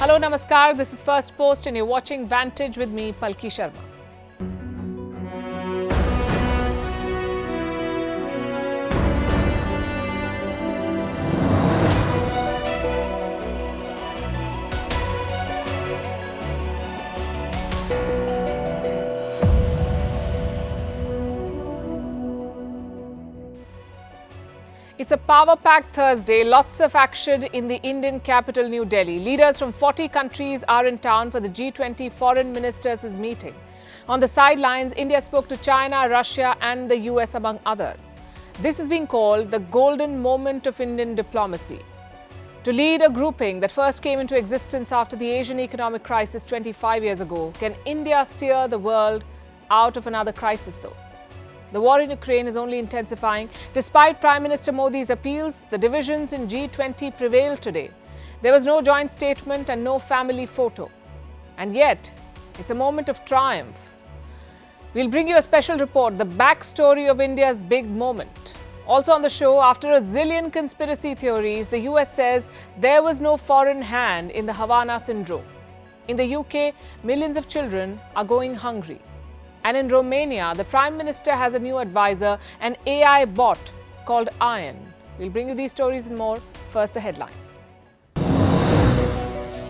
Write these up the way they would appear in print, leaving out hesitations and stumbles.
Hello, Namaskar. This is Firstpost and you're watching Vantage with me, Palki Sharma. It's a power-packed Thursday, lots of action in the Indian capital, New Delhi. Leaders from 40 countries are in town for the G20 foreign ministers' meeting. On the sidelines, India spoke to China, Russia and the US among others. This is being called the golden moment of Indian diplomacy. To lead a grouping that first came into existence after the Asian economic crisis 25 years ago, can India steer the world out of another crisis though? The war in Ukraine is only intensifying. Despite Prime Minister Modi's appeals, the divisions in G20 prevailed today. There was no joint statement and no family photo. And yet, it's a moment of triumph. We'll bring you a special report, the backstory of India's big moment. Also on the show, after a zillion conspiracy theories, the US says there was no foreign hand in the Havana syndrome. In the UK, millions of children are going hungry. And in Romania, the Prime Minister has a new advisor, an AI bot called Iron. We'll bring you these stories and more. First, the headlines.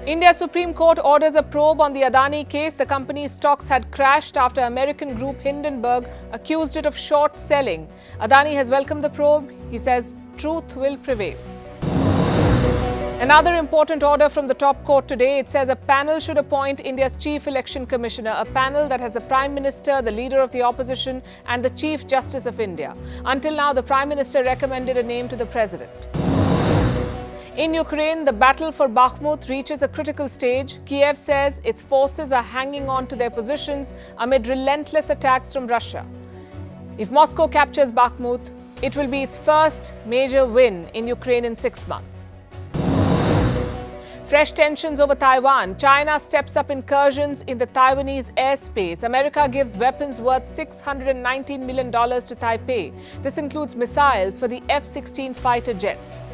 India's Supreme Court orders a probe on the Adani case. The company's stocks had crashed after American group Hindenburg accused it of short selling. Adani has welcomed the probe. He says truth will prevail. Another important order from the top court today. It says a panel should appoint India's Chief Election Commissioner, a panel that has the Prime Minister, the Leader of the Opposition and the Chief Justice of India. Until now, the Prime Minister recommended a name to the President. In Ukraine, the battle for Bakhmut reaches a critical stage. Kiev says its forces are hanging on to their positions amid relentless attacks from Russia. If Moscow captures Bakhmut, it will be its first major win in Ukraine in 6 months. Fresh tensions over Taiwan. China steps up incursions in the Taiwanese airspace. America gives weapons worth $619 million to Taipei. This includes missiles for the F-16 fighter jets.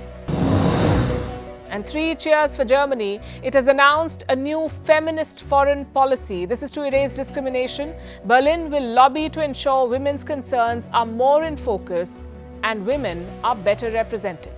And 3 cheers for Germany. It has announced a new feminist foreign policy. This is to erase discrimination. Berlin will lobby to ensure women's concerns are more in focus and women are better represented.